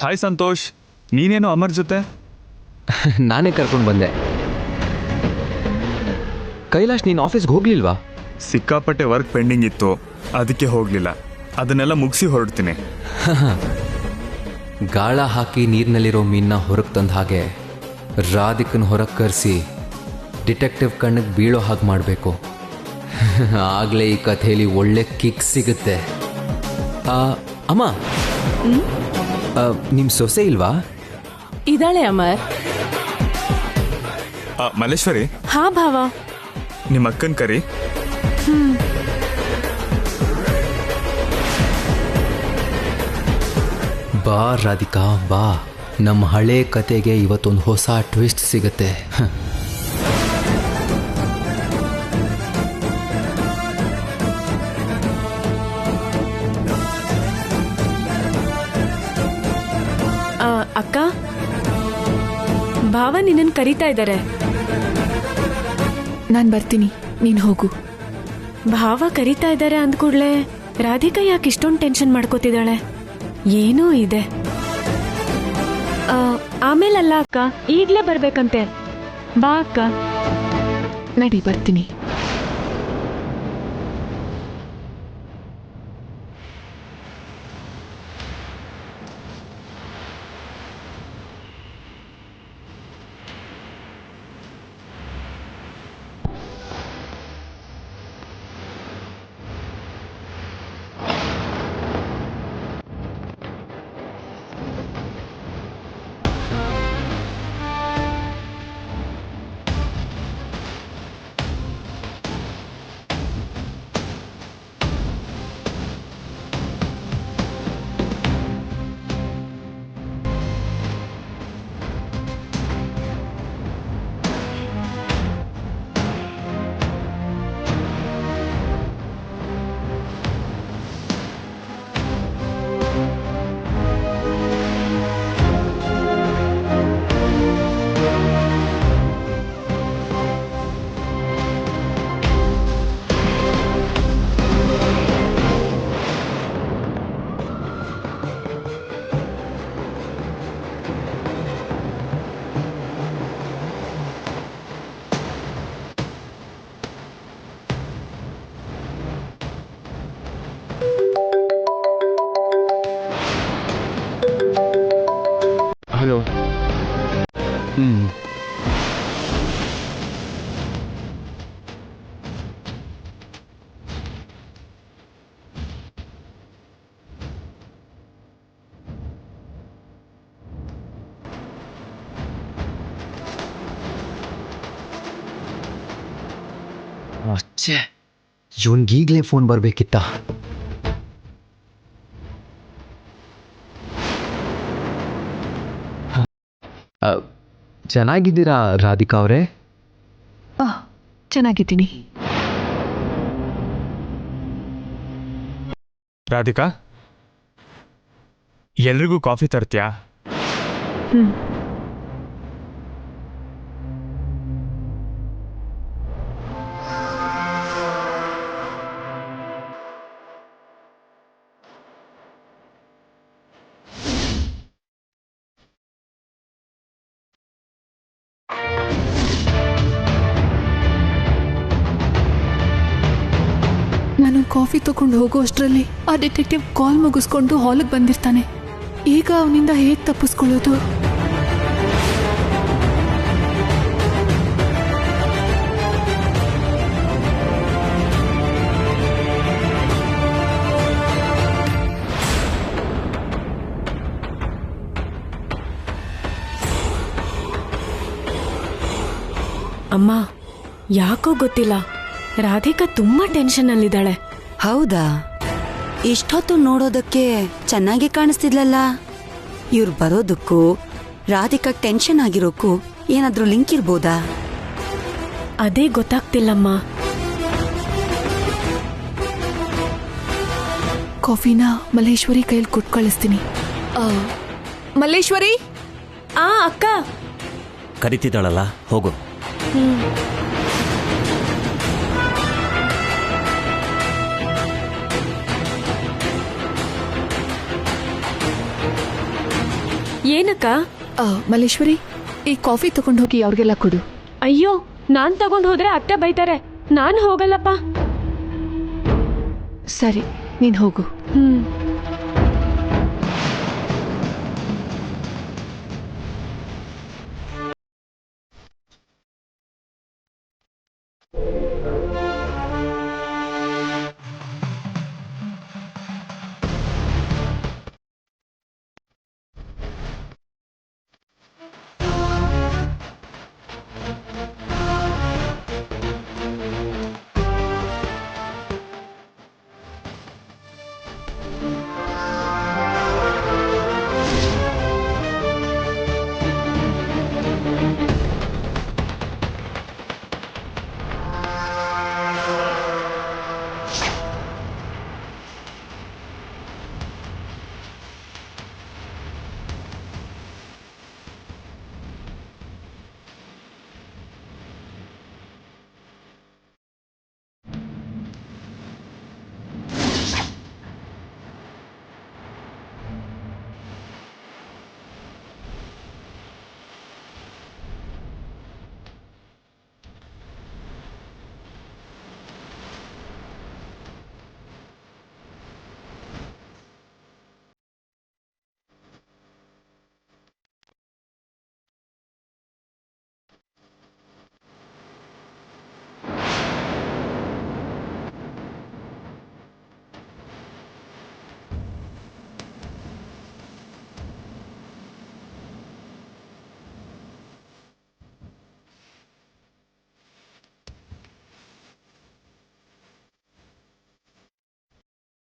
Hi Santosh, ನೀನೇನು ಅಮರ್ ಜೊತೆ? ನಾನೇ ಕರ್ಕೊಂಡು ಬಂದೆ. ಕೈಲಾಶ್, ನೀನು ಆಫೀಸ್ಗೆ ಹೋಗ್ಲಿಲ್ವಾ? ಸಿಕ್ಕಾಪಟ್ಟೆ ವರ್ಕ್ ಪೆಂಡಿಂಗ್ ಇತ್ತು, ಅದಕ್ಕೆ ಹೋಗಲಿಲ್ಲ. ಅದನ್ನೆಲ್ಲ ಮುಗಿಸಿ ಹೊರಡ್ತೀನಿ. ಗಾಳ ಹಾಕಿ ನೀರಿನಲ್ಲಿರೋ ಮೀನ್ನ ಹೊರಗೆ ತಂದ ಹಾಗೆ ರಾಧಿಕನ ಹೊರಗೆ ಕರೆಸಿ ಡಿಟೆಕ್ಟಿವ್ ಕಣ್ಣಿಗೆ ಬೀಳೋ ಹಾಗೆ ಮಾಡಬೇಕು. ಆಗಲೇ ಈ ಕಥೆಯಲ್ಲಿ ಒಳ್ಳೆ ಕಿಕ್ ಸಿಗುತ್ತೆ. ಅಮ್ಮ, ನಿಮ್ಮ ಸೊಸೆ ಇಲ್ವಾ? ಇದಾಳೆ ಅಮರ್. ಮಲ್ಲೇಶ್ವರಿ. ಹಾ ಭಾವ. ನಿಮ್ಮ ಅಕ್ಕನ ಕರಿ. ಬಾ ರಾಧಿಕಾ, ಬಾ. ನಮ್ಮ ಹಳೆ ಕತೆಗೆ ಇವತ್ತೊಂದು ಹೊಸ ಟ್ವಿಸ್ಟ್ ಸಿಗುತ್ತೆ. ಅಕ್ಕ, ಭಾವ ನಿನ್ನನ್ನು ಕರೀತಾ ಇದ್ದಾರೆ. ನಾನು ಬರ್ತೀನಿ, ನೀನು ಹೋಗು. ಭಾವ ಕರೀತಾ ಇದ್ದಾರೆ ಅಂದ್ಕೂಡ್ಲೆ ರಾಧಿಕಾ ಯಾಕೆ ಇಷ್ಟೊಂದು ಟೆನ್ಷನ್ ಮಾಡ್ಕೋತಿದ್ದಾಳೆ? ಏನೋ ಇದೆ. ಆಮೇಲಲ್ಲ ಅಕ್ಕ, ಈಗಲೇ ಬರ್ಬೇಕಂತೆ. ಬಾ ಅಕ್ಕ. ನಡಿ, ಬರ್ತೀನಿ. ಹಲೋ. ಅಚ್ಚೆ, ಇವನ್ಗೀಗಲೇ ಫೋನ್ ಬರಬೇಕಿತ್ತ. ಚೆನ್ನಾಗಿದ್ದೀರಾ ರಾಧಿಕಾ ಅವರೇ? ಚೆನ್ನಾಗಿದ್ದೀನಿ. ರಾಧಿಕಾ, ಎಲ್ರಿಗೂ ಕಾಫಿ ತರ್ತೀಯಾ? ನಾನು ಕಾಫಿ ತಗೊಂಡು ಹೋಗೋ ಅಷ್ಟರಲ್ಲಿ ಆ ಡಿಟೆಕ್ಟಿವ್ ಕಾಲ್ ಮುಗಿಸ್ಕೊಂಡು ಹಾಲಿಗೆ ಬಂದಿರ್ತಾನೆ. ಈಗ ಅವನಿಂದ ಹೇಗೆ ತಪ್ಪಿಸ್ಕೊಳ್ಳೋದು? ಅಮ್ಮ, ಯಾಕೋ ಗೊತ್ತಿಲ್ಲ, ರಾಧಿಕಾ ತುಂಬಾ ಟೆನ್ಷನ್ ಅಲ್ಲಿದ್ದಾಳೆ. ಹೌದಾ? ಇಷ್ಟೊತ್ತು ನೋಡೋದಕ್ಕೆ ಚೆನ್ನಾಗಿ ಕಾಣಿಸ್ತಿದ್ಲಲ್ಲ. ಇವ್ರು ಬರೋದಕ್ಕೂ ರಾಧಿಕಾ ಟೆನ್ಷನ್ ಆಗಿರೋಕ್ಕೂ ಏನಾದ್ರೂ ಲಿಂಕ್ ಇರ್ಬೋದಾ? ಅದೇ ಗೊತ್ತಾಗ್ತಿಲ್ಲಮ್ಮ. ಕಾಫಿನ ಮಲ್ಲೇಶ್ವರಿ ಕೈಯಲ್ಲಿ ಕೊಟ್ಟು ಕಳಿಸ್ತೀನಿ. ಮಲ್ಲೇಶ್ವರಿ. ಅಕ್ಕ ಕರಿತಿದ್ದಾಳಲ್ಲ, ಹೋಗು. ಏನಕ್ಕ? ಮಲ್ಲೇಶ್ವರಿ, ಈ ಕಾಫಿ ತಗೊಂಡು ಹೋಗಿ ಅವ್ರಿಗೆಲ್ಲ ಕೊಡು. ಅಯ್ಯೋ, ನಾನ್ ತಗೊಂಡ್ ಹೋದ್ರೆ ಅತ್ತೆ ಬೈತಾರೆ. ನಾನು ಹೋಗಲ್ಲಪ್ಪ. ಸರಿ, ನೀನ್ ಹೋಗು.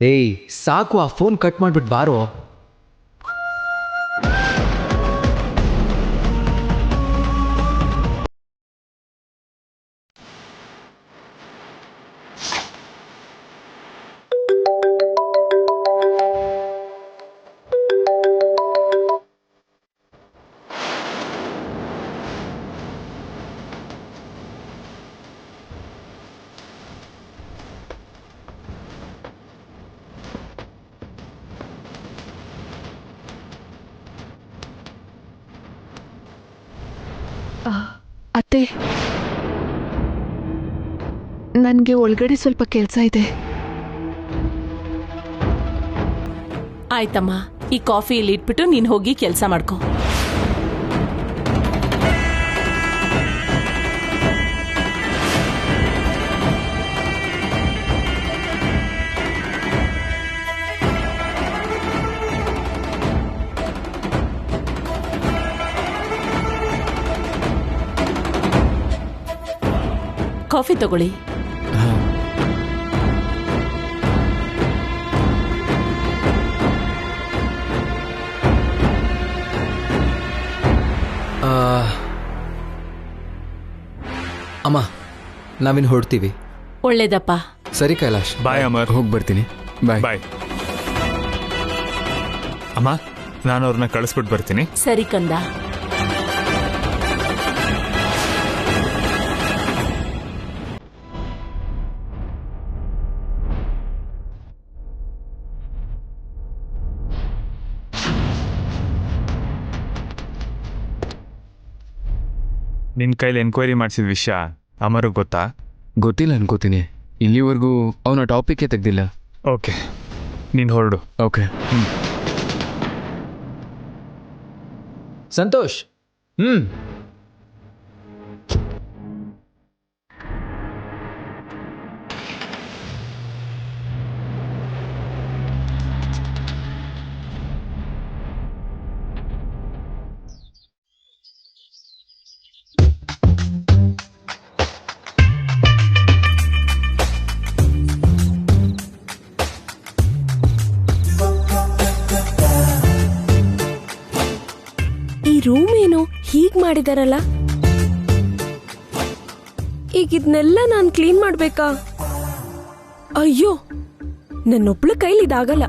ಏಯ್, ಸಾಕು, ಆ ಫೋನ್ ಕಟ್ ಮಾಡ್ಬಿಟ್ಟು ಬಾರೋ. ಅತ್ತೆ, ನನಗೆ ಒಳಗಡೆ ಸ್ವಲ್ಪ ಕೆಲಸ ಇದೆ. ಆಯ್ತಮ್ಮ, ಈ ಕಾಫಿ ಇಲ್ಲಿ ಇಟ್ಬಿಟ್ಟು ನೀನ್ ಹೋಗಿ ಕೆಲಸ ಮಾಡ್ಕೊ. ಕಾಫಿ ತಗೊಳ್ಳಿ. ಅಮ್ಮ, ನಾವಿನ್ ಹೊರಡ್ತೀವಿ. ಒಳ್ಳೇದಪ್ಪ. ಸರಿ ಕೈಲಾಶ್, ಬಾಯ್ ಅಮರ್. ಹೋಗಿ ಬರ್ತೀನಿ. ಬಾಯ್ ಬಾಯ್. ಅಮ್ಮ, ನಾನು ಅವ್ರನ್ನ ಕಳಿಸ್ಬಿಟ್ಟು ಬರ್ತೀನಿ. ಸರಿ ಕಂದ. ನಿನ್ನ ಕೈಲಿ ಎನ್ಕ್ವೈರಿ ಮಾಡಿಸಿದ ವಿಷಯ ಅಮರ್ಗೆ ಗೊತ್ತಾ? ಗೊತ್ತಿಲ್ಲ ಅನ್ಕೋತೀನಿ. ಇಲ್ಲಿವರೆಗೂ ಅವನ ಟಾಪಿಕ್ಕೇ ತೆಗ್ದಿಲ್ಲ. ಓಕೆ, ನೀನು ಹೊರಡು. ಓಕೆ. ಸಂತೋಷ್. ರೂಮ್ ಏನು ಹೀಗ್ ಮಾಡಿದಾರಲ್ಲ? ಈಗ ಇದನ್ನೆಲ್ಲ ನಾನು ಕ್ಲೀನ್ ಮಾಡ್ಬೇಕಾ? ಅಯ್ಯೋ, ನನ್ನೊಬ್ಳ ಕೈಲಿ ಇದಾಗಲ್ಲ.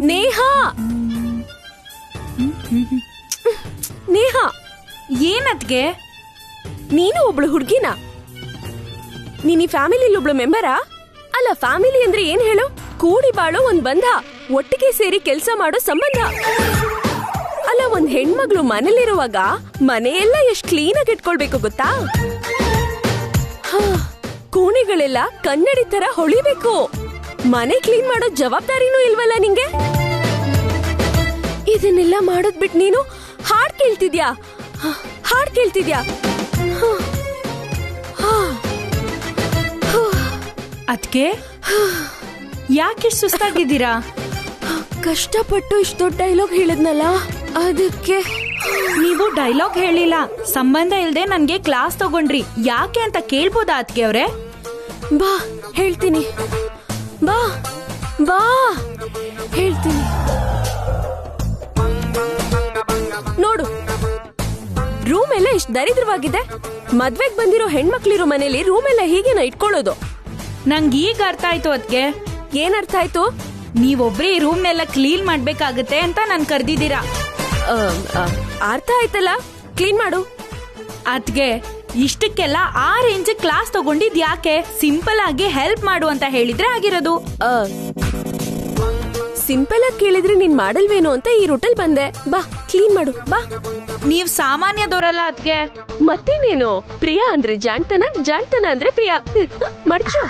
ನೇಹಾ ನೇಹಾ ಏನದ್ಗೆ? ನೀನು ಒಬ್ಳು ಹುಡ್ಗಿನ? ನೀನ್ ಈ ಫ್ಯಾಮಿಲಿಲಿ ಒಬ್ಳು ಮೆಂಬರಾ? ಅಲ್ಲ, ಫ್ಯಾಮಿಲಿ ಅಂದ್ರೆ ಏನ್ ಹೇಳು? ಕೂಡಿ ಬಾಳೋ ಒಂದ್ ಬಂಧ, ಒಟ್ಟಿಗೆ ಸೇರಿ ಕೆಲ್ಸ ಮಾಡೋ ಸಂಬಂಧ. ಅಲ್ಲ, ಒಂದ್ ಹೆಣ್ಮಗ್ಳು ಮನೇಲಿರುವಾಗ ಮನೆಯೆಲ್ಲ ಎಷ್ಟ್ ಕ್ಲೀನ್ ಆಗಿ ಇಟ್ಕೊಳ್ಬೇಕು ಗೊತ್ತಾ? ಕೋಣೆಗಳೆಲ್ಲ ಕನ್ನಡಿ ತರ ಹೊಳಿಬೇಕು. ಮನೆ ಕ್ಲೀನ್ ಮಾಡೋ ಜವಾಬ್ದಾರಿನೂ ಇಲ್ವಲ್ಲ ನಿಂಗೆ? ಇದನ್ನೆಲ್ಲ ಮಾಡೋದ್ ಬಿಟ್ ನೀನು ಹಾಡ್ ಕೇಳ್ತಿದ್ಯಾ? ಅದ್ಕೆ ಯಾಕೆ ಸುಸ್ತಾಗಿದ್ದೀರಾ? ಕಷ್ಟಪಟ್ಟು ಇಷ್ಟು ದೊಡ್ಡ ಡೈಲಾಗ್ ಹೇಳಿದ್ನಲ್ಲ, ಅದಕ್ಕೆ. ನೀವು ಡೈಲಾಗ್ ಹೇಳಿಲ್ಲ, ಸಂಬಂಧ ಇಲ್ದೆ ನನ್ಗೆ ಕ್ಲಾಸ್ ತಗೊಂಡ್ರಿ. ಯಾಕೆ ಅಂತ ಕೇಳ್ಬೋದಾ ಅದ್ಕೆ ಅವ್ರೆ? ಬಾ ಹೇಳ್ತೀನಿ, ಬಾ ಬಾ ಹೇಳ್ತೀನಿ. ನೋಡು, ರೂಮ್ ಎಲ್ಲ ಇಷ್ಟು ದರಿದ್ರವಾಗಿದೆ. ಮದ್ವೆಗ್ ಬಂದಿರೋ ಹೆಣ್ಮಕ್ಳಿರೋ ಮನೇಲಿ ರೂಮ್ ಎಲ್ಲ ಹೀಗೇನ ಇಟ್ಕೊಳ್ಳೋದು? ನಂಗೆ ಈಗ ಅರ್ಥ ಆಯ್ತು. ಅದ್ಕೆ ಏನ್ ಅರ್ಥ ಆಯ್ತು? ನೀವೊಬ್ರೇ ಈ ರೂಮ್ನೆಲ್ಲ ಕ್ಲೀನ್ ಮಾಡ್ಬೇಕಾಗತ್ತೆ ಅಂತ ನನ್ ಕರ್ದಿದ್ದೀರಾ. ಅರ್ಥ ಆಯ್ತಲ್ಲ, ಕ್ಲೀನ್ ಮಾಡು. ಅದ್ಗೆ ಇಷ್ಟಕ್ಕೆಲ್ಲ ಆ ರೇಂಜ್ ಕ್ಲಾಸ್ ತಗೊಂಡಿದ್ ಯಾಕೆ? ಸಿಂಪಲ್ ಆಗಿ ಹೆಲ್ಪ್ ಮಾಡು ಅಂತ ಹೇಳಿದ್ರೆ ಆಗಿರೋದು. ಸಿಂಪಲ್ ಆಗಿ ಕೇಳಿದ್ರೆ ನೀನ್ ಮಾಡಲ್ವೇನೋ ಅಂತ ಈ ರೂಟಲ್ ಬಂದೆ. ಬಾ ಕ್ಲೀನ್ ಮಾಡು, ಬಾ. ನೀವ್ ಸಾಮಾನ್ಯದವರಲ್ಲ ಅದ್ಗೆ. ಮತ್ತೇನೇನು? ಪ್ರಿಯಾ ಅಂದ್ರೆ ಜಾಣ್ತನ, ಜಾಣ್ತನ ಅಂದ್ರೆ ಪ್ರಿಯಾ. ಮಡ್ಚು.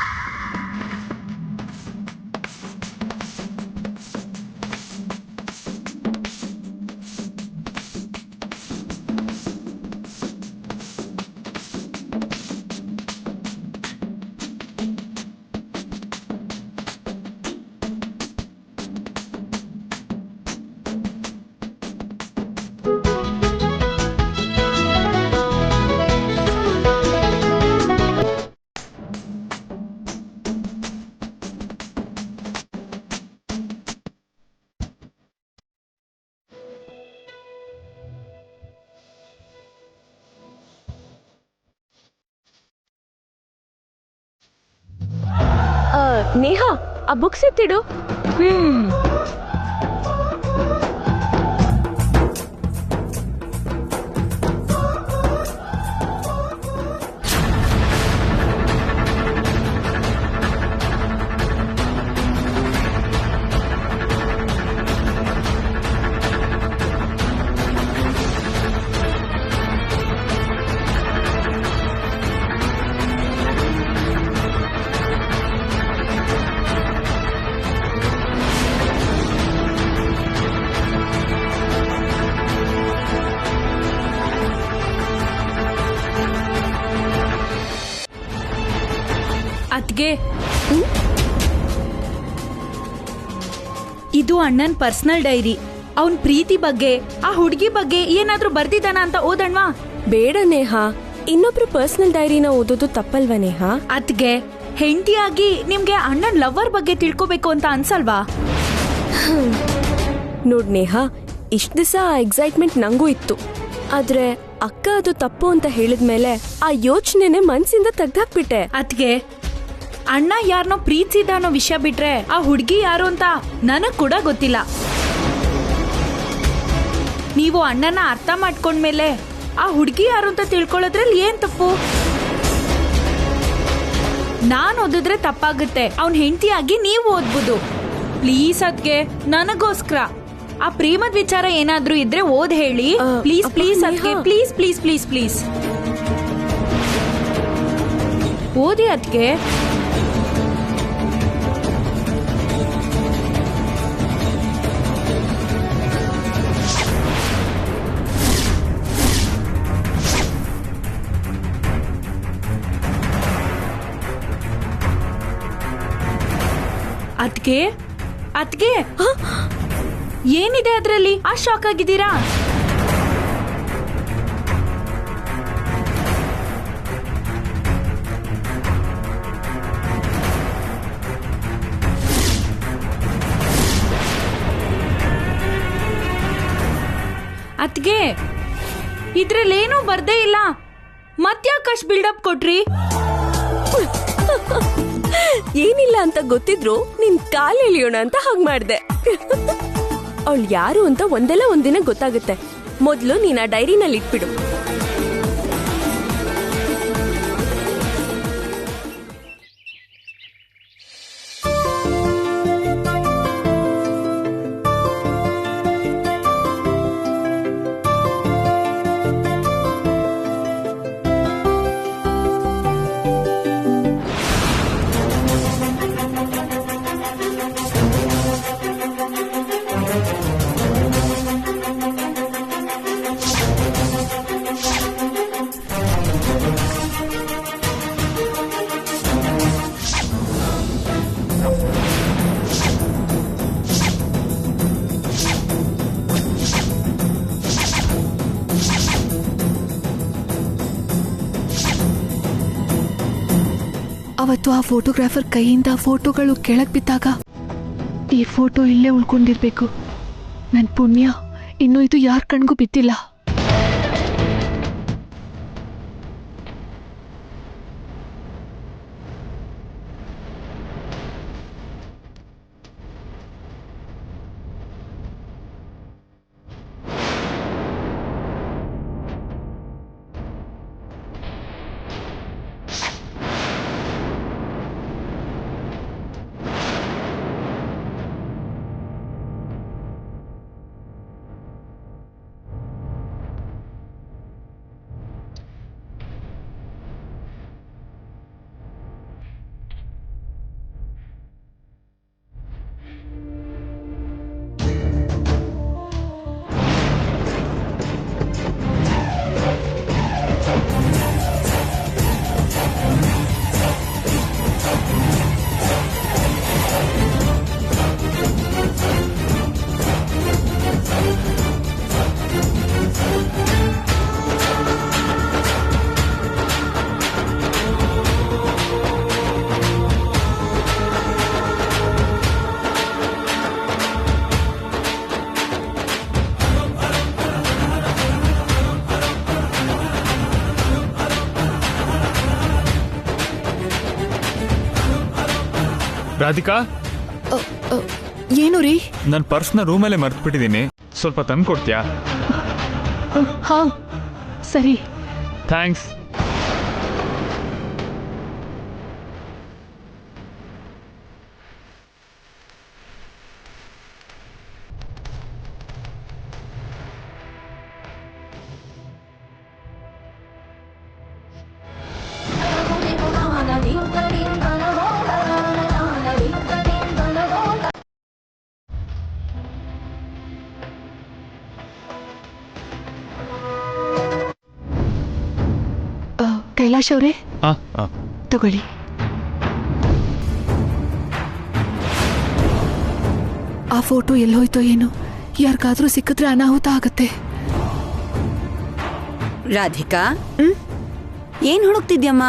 ನೇಹಾ, ಆ ಬುಕ್ಸ್ ಎತ್ತಿಡು. ಅದ್ಗೆ ಇದು ಅಣ್ಣನ್ ಪರ್ಸನಲ್ ಡೈರಿ. ಅವನ್ ಪ್ರೀತಿ ಬಗ್ಗೆ, ಆ ಹುಡುಗಿ ಬಗ್ಗೆ ಏನಾದ್ರೂ ಬರ್ದಿದ್ದಾನ ಅಂತ ಓದಣ್ವಾ? ಬೇಡ ನೇಹಾ, ಇನ್ನೊಬ್ರು ಪರ್ಸನಲ್ ಡೈರಿನ ಓದೋದು ತಪ್ಪಲ್ವಾ ನೇಹಾ? ಅದ್ಗೆ ಹೆಂಡತಿಯಾಗಿ ನಿಮ್ಗೆ ಅಣ್ಣನ್ ಲವರ್ ಬಗ್ಗೆ ತಿಳ್ಕೊಬೇಕು ಅಂತ ಅನ್ಸಲ್ವಾ? ನೋಡ್ ನೇಹಾ, ಇಷ್ಟ ದಿವಸ ಎಕ್ಸೈಟ್ಮೆಂಟ್ ನಂಗೂ ಇತ್ತು. ಆದ್ರೆ ಅಕ್ಕ ಅದು ತಪ್ಪು ಅಂತ ಹೇಳಿದ್ಮೇಲೆ ಆ ಯೋಚನೆನೆ ಮನ್ಸಿಂದ ತೆಗ್ದಾಕ್ಬಿಟ್ಟೆ. ಅದ್ಗೆ ಅಣ್ಣ ಯಾರನ್ನೋ ಪ್ರೀತಿಸಿದ ಅನ್ನೋ ವಿಷಯ ಬಿಟ್ರೆ ಆ ಹುಡುಗಿ ಯಾರು ಅಂತ ನನಗ್ ಕೂಡ ಗೊತ್ತಿಲ್ಲ. ನೀವು ಅಣ್ಣನ ಅರ್ಥ ಮಾಡ್ಕೊಂಡ್ಮೇಲೆ ಆ ಹುಡುಗಿ ಯಾರು ಅಂತ ತಿಳ್ಕೊಳ್ಳೋದ್ರಲ್ಲಿ ಏನ್ ತಪ್ಪು? ನಾನ್ ಓದಿದ್ರೆ ತಪ್ಪಾಗುತ್ತೆ, ಅವ್ನ್ ಹೆಂಡತಿಯಾಗಿ ನೀವು ಓದ್ಬೋದು. ಪ್ಲೀಸ್ ಅದ್ಗೆ ನನಗೋಸ್ಕರ ಆ ಪ್ರೇಮದ ವಿಚಾರ ಏನಾದ್ರೂ ಇದ್ರೆ ಓದ್ ಹೇಳಿ. ಪ್ಲೀಸ್ ಪ್ಲೀಸ್ ಅದ್ಗೆ, ಪ್ಲೀಸ್ ಪ್ಲೀಸ್ ಪ್ಲೀಸ್ ಪ್ಲೀಸ್ ಓದಿ ಅದ್ಗೆ. ಅದ್ಗೆ ಅದ್ಗೆ ಏನಿದೆ ಅದ್ರಲ್ಲಿ? ಆ ಶಾಕ್ ಆಗಿದ್ದೀರಾ? ಅದ್ಗೆ ಇದ್ರಲ್ಲೇನೂ ಬರ್ದೇ ಇಲ್ಲ, ಮತ್ಯಾಕಷ್ಟು ಬಿಲ್ಡಪ್ ಕೊಟ್ರಿ? ಏನಿಲ್ಲ ಅಂತ ಗೊತ್ತಿದ್ರು ನಿನ್ ಕಾಲ್ ಎಳಿಯೋಣ ಅಂತ ಹಾಗ್ ಮಾಡ್ದೆ. ಅವಳು ಯಾರು ಅಂತ ಒಂದೆಲ್ಲ ಒಂದಿನ ಗೊತ್ತಾಗುತ್ತೆ. ಮೊದ್ಲು ನೀನ್ ಆ ಡೈರಿನಲ್ಲಿ ಇಟ್ಬಿಡು. ಅವತ್ತು ಆ ಫೋಟೋಗ್ರಾಫರ್ ಕೈಯಿಂದ ಫೋಟೋಗಳು ಕೆಳಗ್ ಬಿದ್ದಾಗ ಈ ಫೋಟೋ ಇಲ್ಲೇ ಉಳ್ಕೊಂಡಿರ್ಬೇಕು. ನನ್ ಪುಣ್ಯ, ಇನ್ನು ಇದು ಯಾರ ಕಣ್ಗೂ ಬಿದ್ದಿಲ್ಲ. ರಾಧಿಕಾ, ಏನು ರೀ? ನನ್ನ ಪರ್ಸ್ನ ರೂಮಲ್ಲೇ ಮರ್ತ್ಬಿಟ್ಟಿದ್ದೀನಿ. ಸ್ವಲ್ಪ ತಂದು ಕೊಡ್ತೀಯಾ? ಹಾ ಸರಿ. ಥ್ಯಾಂಕ್ಸ್. ಕೈಲಾಶ್ ಅವರೇ, ತಗೊಳ್ಳಿ. ಆ ಫೋಟೋ ಎಲ್ಲೋಯ್ತೋ ಏನು, ಯಾರಿಗಾದ್ರೂ ಸಿಕ್ಕಿದ್ರೆ ಅನಾಹುತ ಆಗತ್ತೆ. ರಾಧಿಕಾ, ಏನ್ ಹುಡುಕ್ತಿದ್ಯಮ್ಮ?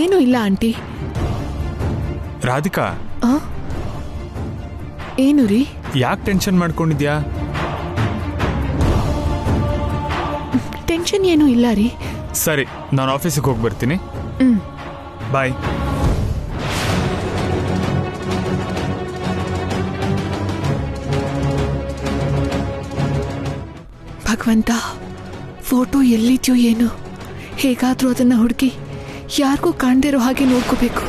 ಏನೂ ಇಲ್ಲ ಆಂಟಿ. ರಾಧಿಕಾ, ಏನು ರೀ? ಯಾಕೆ ಟೆನ್ಷನ್ ಮಾಡ್ಕೊಂಡಿದ್ಯಾ? ಟೆನ್ಷನ್ ಏನೂ ಇಲ್ಲ ರೀ. ಸರಿ, ನಾನು ಆಫೀಸಿಗೆ ಹೋಗಿ ಬರ್ತೀನಿ. ಬಾಯ್. ಭಗವಂತ, ಫೋಟೋ ಎಲ್ಲಿದ್ಯೋ ಏನು, ಹೇಗಾದ್ರೂ ಅದನ್ನ ಹುಡುಕಿ ಯಾರಿಗೂ ಕಾಣದೇ ಇರೋ ಹಾಗೆ ನೋಡ್ಕೋಬೇಕು.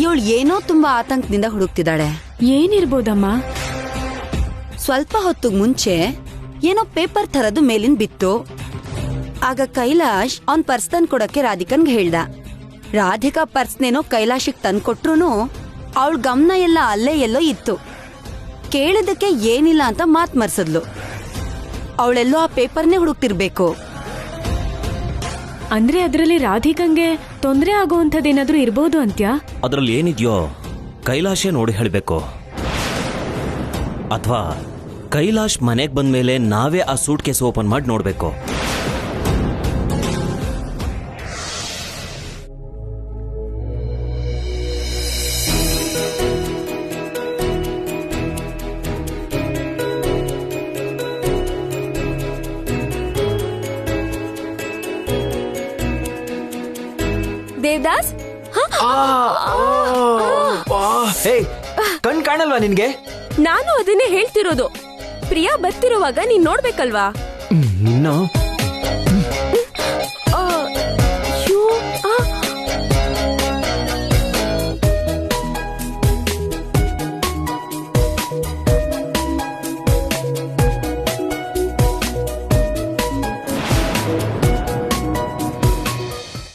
ಇವಳು ಏನೋ ತುಂಬಾ ಆತಂಕದಿಂದ ಹುಡುಕ್ತಿದ್ದಾಳೆ. ಏನಿರ್ಬೋದಮ್ಮ? ಸ್ವಲ್ಪ ಹೊತ್ತಿಗೆ ಮುಂಚೆ ಏನೋ ಪೇಪರ್ ಥರದ್ದು ಮೇಲಿಂದ ಬಿತ್ತು. ಆಗ ಕೈಲಾಶ್ ಅವನ್ ಪರ್ಸ್ ತಂದು ಕೊಡಕ್ಕೆ ರಾಧಿಕನ್ಗೆ ಹೇಳ್ದ. ರಾಧಿಕಾ ಪರ್ಸ್ನೇನೋ ಕೈಲಾಶಿಗೆ ತಂದ್ಕೊಟ್ರು ಅವಳ ಗಮನ ಎಲ್ಲ ಅಲ್ಲೇ ಎಲ್ಲೋ ಇತ್ತು. ಕೇಳಿದಕ್ಕೆ ಏನಿಲ್ಲ ಅಂತ ಮಾತ್ ಮರ್ಸದ್ಲು. ಅವಳೆಲ್ಲೋ ಆ ಪೇಪರ್ನೇ ಹುಡುಕ್ತಿರ್ಬೇಕು. ಅಂದ್ರೆ ಅದರಲ್ಲಿ ರಾಧಿಕಂಗೆ ತೊಂದರೆ ಆಗುವಂಥದ್ದೇನಾದ್ರೂ ಇರ್ಬೋದು ಅಂತ್ಯಾ? ಅದ್ರಲ್ಲಿ ಏನಿದ್ಯೋ ಕೈಲಾಶೇ ನೋಡಿ ಹೇಳ್ಬೇಕು. ಅಥವಾ ಕೈಲಾಶ್ ಮನೆಗೆ ಬಂದ್ಮೇಲೆ ನಾವೇ ಆ ಸೂಟ್ ಕೇಸ್ ಓಪನ್ ಮಾಡಿ ನೋಡ್ಬೇಕು. ದೇವದಾಸ್ ಕಣ್ ಕಾಣಲ್ವಾ ನಿನ್ಗೆ? ನಾನು ಅದನ್ನೇ ಹೇಳ್ತಿರೋದು. ಪ್ರಿಯಾ ಬರ್ತಿರುವಾಗ ನೀನ್ ನೋಡ್ಬೇಕಲ್ವಾ? ನಿನ್ನ